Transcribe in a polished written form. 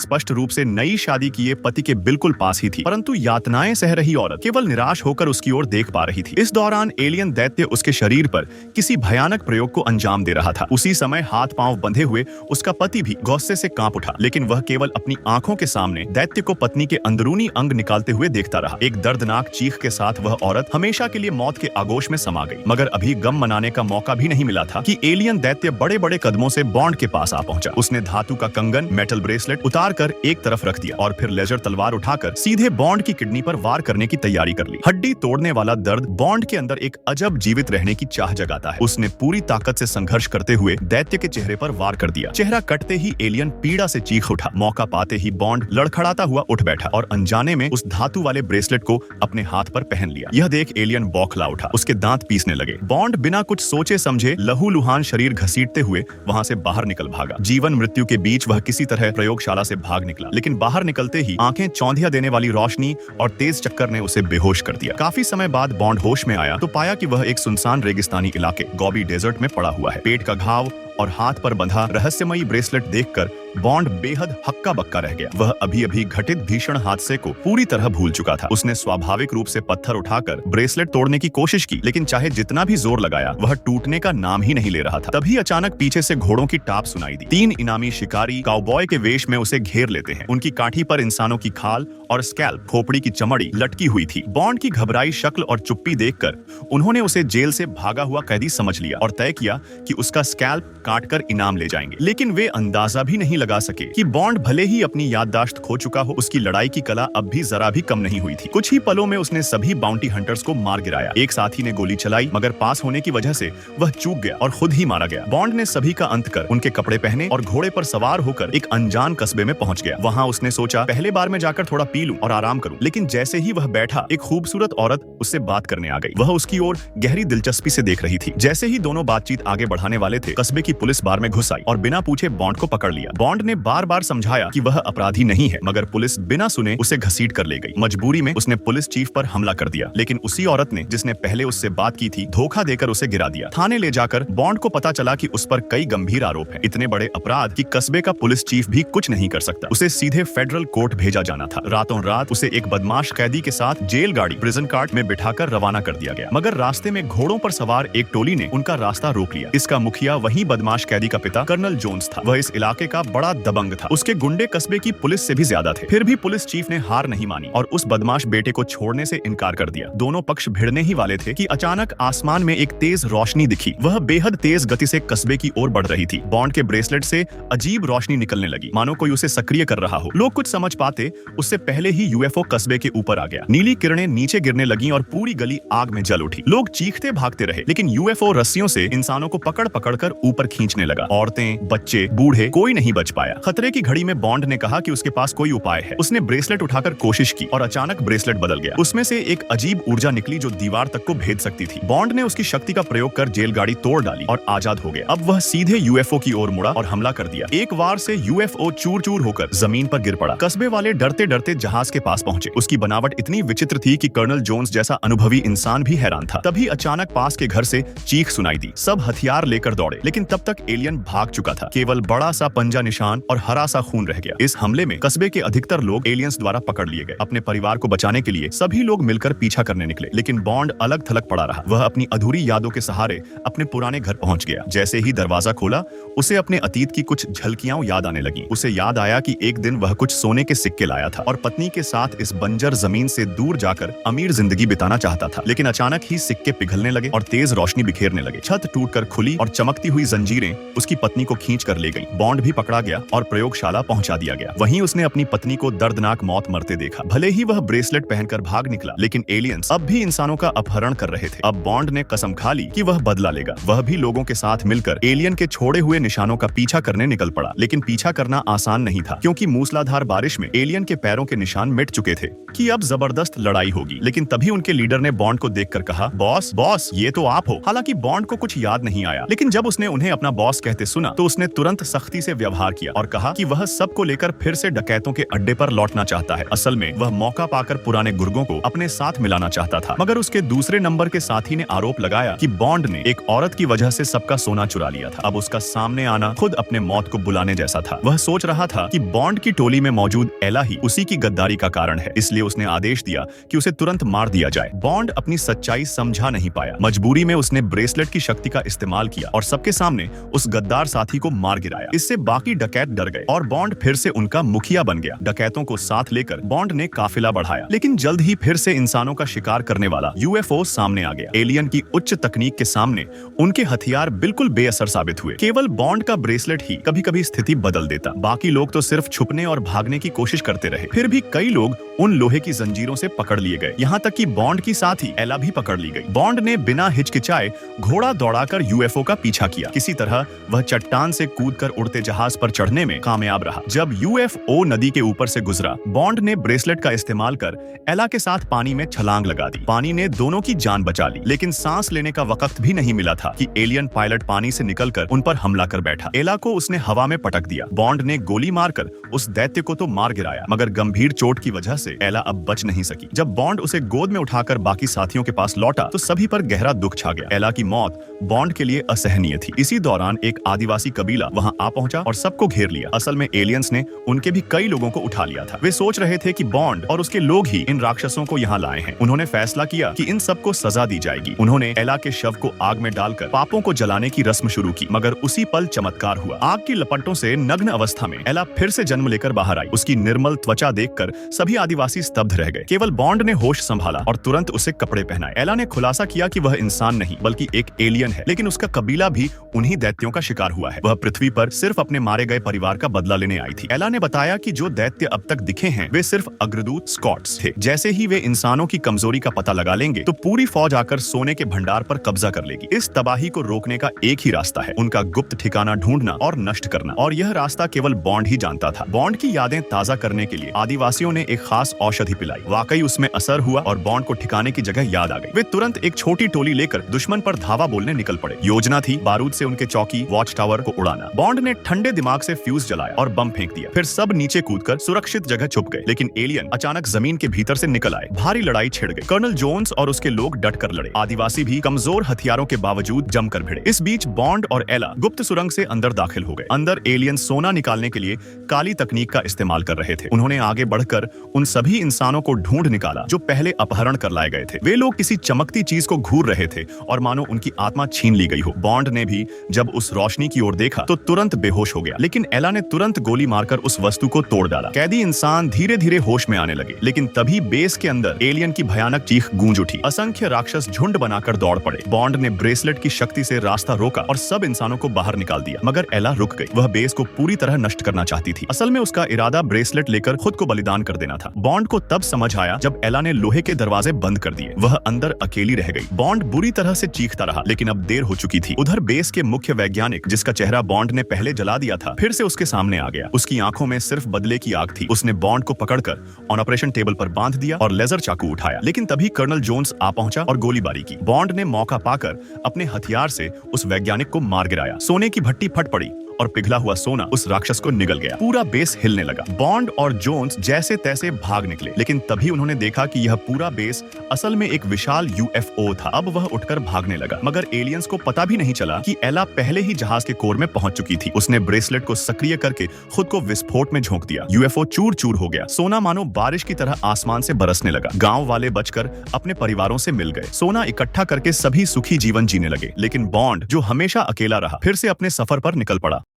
स्पष्ट रूप से नई शादी किए पति के बिल्कुल पास ही थी, परंतु यातनाएं सह रही औरत केवल निराश होकर उसकी ओर देख पा रही थी। इस दौरान एलियन दैत्य उसके शरीर पर किसी भयानक प्रयोग को अंजाम दे रहा था। उसी समय हाथ पांव बंधे हुए उसका पति भी गुस्से से कांप उठा, लेकिन वह केवल अपनी आंखों के सामने दैत्य को पत्नी के अंदरूनी अंग निकालते हुए देखता रहा। एक दर्दनाक चीख के साथ वह औरत हमेशा के लिए मौत के आगोश में समा गई। मगर अभी गम मनाने का मौका भी नहीं मिला था कि एलियन दैत्य बड़े बड़े कदमों से बॉन्ड के पास आ पहुंचा। उसने धातु का कंगन, मेटल ब्रेसलेट उतार कर एक तरफ रख दिया और फिर लेजर तलवार उठाकर सीधे बॉन्ड की किडनी पर वार करने की तैयारी कर ली। हड्डी तोड़ने वाला दर्द बॉन्ड के अंदर एक अजब जीवित रहने की चाह जगाता है। उसने पूरी ताकत से संघर्ष करते हुए दैत्य के चेहरे पर वार कर दिया। चेहरा कटते ही एलियन पीड़ा से चीख उठा। मौका पाते ही बॉन्ड लड़खड़ाता हुआ उठ बैठा और अनजाने में उस धातु वाले ब्रेसलेट को अपने हाथ पर पहन लिया। यह देख एलियन बौखला उठा, उसके दांत पीसने लगे। बॉन्ड बिना कुछ सोचे समझे लहूलुहान शरीर घसीटते हुए वहां से बाहर निकल भागा। जीवन मृत्यु के बीच वह किसी तरह प्रयोगशाला से भाग निकला, लेकिन बाहर निकलते ही आंखें चौंधिया देने वाली रोशनी और तेज चक्कर ने उसे बेहोश कर दिया। काफी समय बाद बॉन्ड होश में आया तो पाया कि वह एक सुनसान रेगिस्तानी इलाके गोबी डेजर्ट में पड़ा हुआ है। पेट का घाव और हाथ पर बंधा रहस्यमयी ब्रेसलेट देखकर बॉन्ड बेहद हक्का बक्का रह गया। वह अभी अभी घटित भीषण हादसे को पूरी तरह भूल चुका था। उसने स्वाभाविक रूप से पत्थर उठाकर ब्रेसलेट तोड़ने की कोशिश की, लेकिन चाहे जितना भी जोर लगाया वह टूटने का नाम ही नहीं ले रहा था। तभी अचानक पीछे से घोड़ों की टाप सुनाई दी। 3 इनामी शिकारी काउबॉय के वेश में उसे घेर लेते हैं। उनकी काठी पर इंसानों की खाल और स्कैल्प, खोपड़ी की चमड़ी लटकी हुई थी। बॉन्ड की घबराई शक्ल और चुप्पी देखकर उन्होंने उसे जेल से भागा हुआ कैदी समझ लिया और तय किया कि उसका स्कैल्प काटकर इनाम ले जाएंगे। लेकिन वे अंदाजा भी नहीं लगा सके कि बॉन्ड भले ही अपनी याददाश्त खो चुका हो, उसकी लड़ाई की कला अब भी जरा भी कम नहीं हुई थी। कुछ ही पलों में उसने सभी बाउंटी हंटर्स को मार गिराया। एक साथी ने गोली चलाई, मगर पास होने की वजह से वह चूक गया और खुद ही मारा गया। बॉन्ड ने सभी का अंत कर उनके कपड़े पहने और घोड़े पर सवार होकर एक अनजान कस्बे में पहुंच गया। वहां उसने सोचा पहले बार में जाकर थोड़ा पी लूं और आराम करूं, लेकिन जैसे ही वह बैठा एक खूबसूरत औरत उससे बात करने आ गई। वह उसकी ओर गहरी दिलचस्पी से देख रही थी। जैसे ही दोनों बातचीत आगे बढ़ाने वाले थे, कस्बे की पुलिस बार में घुस आई और बिना पूछे बॉन्ड को पकड़ लिया। बॉन्ड ने बार बार समझाया कि वह अपराधी नहीं है, मगर पुलिस बिना सुने उसे घसीट कर ले गई। मजबूरी में उसने पुलिस चीफ पर हमला कर दिया, लेकिन उसी औरत ने जिसने पहले उससे बात की थी धोखा देकर उसे गिरा दिया। थाने ले जाकर बॉन्ड को पता चला कि उस पर कई गंभीर आरोप हैं। इतने बड़े अपराध कि कस्बे का पुलिस चीफ भी कुछ नहीं कर सकता। उसे सीधे फेडरल कोर्ट भेजा जाना था। रातों रात उसे एक बदमाश कैदी के साथ जेल गाड़ी प्रिजन कार्ट में बिठाकर रवाना कर दिया गया, मगर रास्ते में घोड़ों पर सवार एक टोली ने उनका रास्ता रोक लिया। इसका मुखिया वही बदमाश कैदी का पिता कर्नल जोन्स था। वह इस इलाके का बड़ा दबंग था। उसके गुंडे कस्बे की पुलिस से भी ज्यादा थे। फिर भी पुलिस चीफ ने हार नहीं मानी और उस बदमाश बेटे को छोड़ने से इनकार कर दिया। दोनों पक्ष भिड़ने ही वाले थे कि अचानक आसमान में एक तेज रोशनी दिखी। वह बेहद तेज गति से कस्बे की ओर बढ़ रही थी। बॉन्ड के ब्रेसलेट से अजीब रोशनी निकलने लगी, मानो कोई उसे सक्रिय कर रहा हो। लोग कुछ समझ पाते उससे पहले ही यूएफओ कस्बे के ऊपर आ गया। नीली किरणें नीचे गिरने लगी और पूरी गली आग में जल उठी। लोग चीखते भागते रहे, लेकिन यूएफओ रस्सियों से इंसानों को पकड़ पकड़ कर ऊपर खींचने लगा। औरतें, बच्चे, बूढ़े, कोई नहीं बच पाया। खतरे की घड़ी में बॉन्ड ने कहा कि उसके पास कोई उपाय है। उसने ब्रेसलेट उठाकर कोशिश की और अचानक ब्रेसलेट बदल गया। उसमें से एक अजीब ऊर्जा निकली जो दीवार तक को भेद सकती थी। बॉन्ड ने उसकी शक्ति का प्रयोग कर जेल गाड़ी तोड़ डाली और आजाद हो गया। अब वह सीधे यूएफओ की ओर मुड़ा और हमला कर दिया। एक वार से यूएफओ चूर चूर होकर जमीन पर गिर पड़ा। कस्बे वाले डरते डरते जहाज के पास पहुंचे। उसकी बनावट इतनी विचित्र थी कि कर्नल जोन्स जैसा अनुभवी इंसान भी हैरान था। तभी अचानक पास के घर से चीख सुनाई दी। सब हथियार लेकर दौड़े, लेकिन तब तक एलियन भाग चुका था। केवल बड़ा सा पंजा निशान और हरा सा खून रह गया। इस हमले में कस्बे के अधिकतर लोग एलियंस द्वारा पकड़ लिए गए। अपने परिवार को बचाने के लिए सभी लोग मिलकर पीछा करने निकले, लेकिन बॉन्ड अलग थलग पड़ा रहा। वह अपनी अधूरी यादों के सहारे अपने पुराने घर पहुंच गया। जैसे ही दरवाजा खोला, उसे अपने अतीत की कुछ झलकियां याद आने लगी। उसे याद आया कि एक दिन वह कुछ सोने के सिक्के लाया था और पत्नी के साथ इस बंजर जमीन से दूर जाकर अमीर जिंदगी बिताना चाहता था। लेकिन अचानक ही सिक्के पिघलने लगे और तेज रोशनी बिखेरने लगे। छत टूटकर खुली और चमकती हुई जंजीरें उसकी पत्नी को खींच कर ले गई। बॉन्ड भी पकड़ा गया और प्रयोगशाला पहुंचा दिया गया। वहीं उसने अपनी पत्नी को दर्दनाक मौत मरते देखा। भले ही वह ब्रेसलेट पहनकर भाग निकला, लेकिन एलियंस अब भी इंसानों का अपहरण कर रहे थे। अब बॉन्ड ने कसम खा ली कि वह बदला लेगा। वह भी लोगों के साथ मिलकर एलियन के छोड़े हुए निशानों का पीछा करने निकल पड़ा। लेकिन पीछा करना आसान नहीं था, क्योंकि मूसलाधार बारिश में एलियन के पैरों के निशान मिट चुके थे कि अब जबरदस्त लड़ाई होगी। लेकिन तभी उनके लीडर ने बॉन्ड को देखकर कहा, बॉस बॉस, ये तो आप हो। हालांकि बॉन्ड को कुछ याद नहीं आया, लेकिन जब उसने उन्हें अपना बॉस कहते सुना तो उसने तुरंत सख्ती से व्यवहार किया और कहा कि वह सबको लेकर फिर से डकैतों के अड्डे पर लौटना चाहता है। असल में वह मौका पाकर पुराने गुर्गों को अपने साथ मिलाना चाहता था। मगर उसके दूसरे नंबर के साथी ने आरोप लगाया कि बॉन्ड ने एक औरत की वजह से सबका सोना चुरा लिया था। अब उसका सामने आना खुद अपने मौत को बुलाने जैसा था। वह सोच रहा था कि बॉन्ड की टोली में मौजूद एला ही उसी की गद्दारी का कारण है, इसलिए उसने आदेश दिया कि उसे तुरंत मार दिया जाए। बॉन्ड अपनी सच्चाई समझा नहीं पाया। मजबूरी में उसने ब्रेसलेट की शक्ति का इस्तेमाल किया और सबके सामने उस गद्दार साथी को मार गिराया। इससे बाकी डकैत डर गए और बॉन्ड फिर से उनका मुखिया बन गया। डकैतों को साथ लेकर बॉन्ड ने काफिला बढ़ाया, लेकिन जल्द ही फिर से इंसानों का शिकार करने वाला यूएफओ सामने आ गया। एलियन की उच्च तकनीक के सामने उनके हथियार बिल्कुल बेअसर साबित हुए। केवल बॉन्ड का ब्रेसलेट ही कभी-कभी स्थिति बदल देता। बाकी लोग तो सिर्फ छुपने और भागने की कोशिश करते रहे। फिर भी कई लोग उन लोहे की जंजीरों से पकड़ लिए गए, यहाँ तक कि बॉन्ड की साथी एला भी पकड़ ली गई। बॉन्ड ने बिना हिचकिचाए घोड़ा दौड़ाकर यूएफओ का पीछा किया। किसी तरह वह चट्टान से कूदकर उड़ते जहाज पर चढ़ने में कामयाब रहा। जब यूएफओ नदी के ऊपर से गुजरा, बॉन्ड ने ब्रेसलेट का इस्तेमाल कर एला के साथ पानी में छलांग लगा दी। पानी ने दोनों की जान बचा ली, लेकिन सांस लेने का वक्त भी नहीं मिला था कि एलियन पायलट पानी से निकलकर उन पर हमला कर बैठा। एला को उसने हवा में पटक दिया। बॉन्ड ने गोली मारकर उस दैत्य को तो मार गिराया, मगर गंभीर चोट की वजह से एला अब बच नहीं सकी। जब बॉन्ड उसे गोद में उठाकर बाकी साथियों के पास लौटा तो सभी पर गहरा दुख छा गया। एला की मौत बॉन्ड के लिए असहनीय थी। इसी दौरान एक आदिवासी कबीला वहां आ पहुंचा और सबको घेर लिया। असल में एलियंस ने उनके भी कई लोगों को उठा लिया था। वे सोच रहे थे कि बॉन्ड और उसके लोग ही इन राक्षसों को यहाँ लाए हैं। उन्होंने फैसला किया कि इन सबको सजा दी जाएगी। उन्होंने एला के शव को आग में डालकर पापों को जलाने की रस्म शुरू की, मगर उसी पल चमत्कार हुआ। आग की लपटों से नग्न अवस्था में एला फिर से जन्म लेकर बाहर आई। उसकी निर्मल त्वचा देखकर सभी आदिवासी स्तब्ध रह गए। केवल बॉन्ड ने होश संभाला और तुरंत उसे कपड़े पहनाए। एला ने खुलासा किया कि वह इंसान नहीं बल्कि एक एलियन है, लेकिन उसका कबीला भी उन्हीं दैत्यों का शिकार हुआ है। वह पृथ्वी पर सिर्फ अपने मारे गए परिवार का बदला लेने आई थी। एला ने बताया कि जो दैत्य अब तक दिखे हैं वे सिर्फ अग्रदूत स्कॉट्स थे। जैसे ही वे इंसानों की कमजोरी का पता लगा लेंगे तो पूरी फौज आकर सोने के भंडार पर कब्जा कर लेगी। इस तबाही को रोकने का एक ही रास्ता है, उनका गुप्त ठिकाना ढूंढना और नष्ट करना, और यह रास्ता केवल बॉन्ड ही जानता था। बॉन्ड की यादें ताजा करने के लिए आदिवासियों ने एक खास औषधि पिलाई। वाकई उसमें असर हुआ और बॉन्ड को ठिकाने की जगह याद आ गई। वे तुरंत एक छोटी टोली लेकर दुश्मन पर धावा बोलने निकल पड़े। योजना थी बारूद से उनके चौकी वॉच टावर को उड़ाना। बॉन्ड ने ठंडे दिमाग से फ्यूज जलाया और बम फेंक दिया। फिर सब नीचे कूदकर सुरक्षित जगह छुप गए, लेकिन एलियन अचानक जमीन के भीतर से निकल आए। भारी लड़ाई छिड़ गई। कर्नल जोन्स और उसके लोग डट कर लड़े। आदिवासी भी कमजोर हथियारों के बावजूद जमकर भिड़े। इस बीच बॉन्ड और एला गुप्त सुरंग से अंदर दाखिल हो गए। अंदर एलियन सोना निकालने के लिए काली तकनीक का इस्तेमाल कर रहे थे। उन्होंने आगे बढ़कर उन सभी इंसानों को ढूंढ निकाला जो पहले अपहरण कर लाए गए थे। वे लोग किसी चमकती चीज को घूर रहे थे और मानो उनकी आत्मा छीन ली गई हो। बॉन्ड ने भी जब उस रोशनी की ओर देखा तो तुरंत बेहोश हो गया, लेकिन एला ने तुरंत गोली मारकर उस वस्तु को तोड़ डाला। कैदी इंसान धीरे धीरे होश में आने लगे, लेकिन तभी बेस के अंदर एलियन की भयानक चीख गूंज उठी। असंख्य राक्षस झुंड बनाकर दौड़ पड़े। बॉन्ड ने ब्रेसलेट की शक्ति से रास्ता रोका और सब इंसानों को बाहर निकाल दिया, मगर एला रुक गई। वह बेस को पूरी तरह नष्ट करना चाहती थी। असल में उसका इरादा ब्रेसलेट लेकर खुद को बलिदान कर देना था। बॉन्ड को तब समझ आया जब एला ने लोहे के दरवाजे बंद कर दिए। वह अंदर अकेली रह गई। बॉन्ड बुरी तरह से चीखता रहा, लेकिन अब देर हो चुकी थी। उधर बेस के मुख्य वैज्ञानिक, जिसका चेहरा बॉन्ड ने पहले जला दिया था, फिर से उसके सामने आ गया। उसकी आंखों में सिर्फ बदले की आग थी। उसने बॉन्ड को पकड़कर ऑन ऑपरेशन टेबल पर बांध दिया और लेजर चाकू उठाया, लेकिन तभी कर्नल जोन्स आ पहुंचा और गोलीबारी की। बॉन्ड ने मौका पाकर अपने हथियार से उस वैज्ञानिक को मार गिराया। सोने की भट्टी फट पड़ी और पिघला हुआ सोना उस राक्षस को निगल गया। पूरा बेस हिलने लगा। बॉन्ड और जोन्स जैसे तैसे भाग निकले, लेकिन तभी उन्होंने देखा कि यह पूरा बेस असल में एक विशाल यूएफओ था। अब वह उठकर भागने लगा, मगर एलियंस को पता भी नहीं चला कि एला पहले ही जहाज के कोर में पहुंच चुकी थी। उसने ब्रेसलेट को सक्रिय करके खुद को विस्फोट में झोंक दिया। यूएफओ चूर चूर हो गया। सोना मानो बारिश की तरह आसमान से बरसने लगा। गांव वाले बचकर अपने परिवारों से मिल गए। सोना इकट्ठा करके सभी सुखी जीवन जीने लगे, लेकिन बॉन्ड, जो हमेशा अकेला रहा, फिर से अपने सफर पर निकल पड़ा।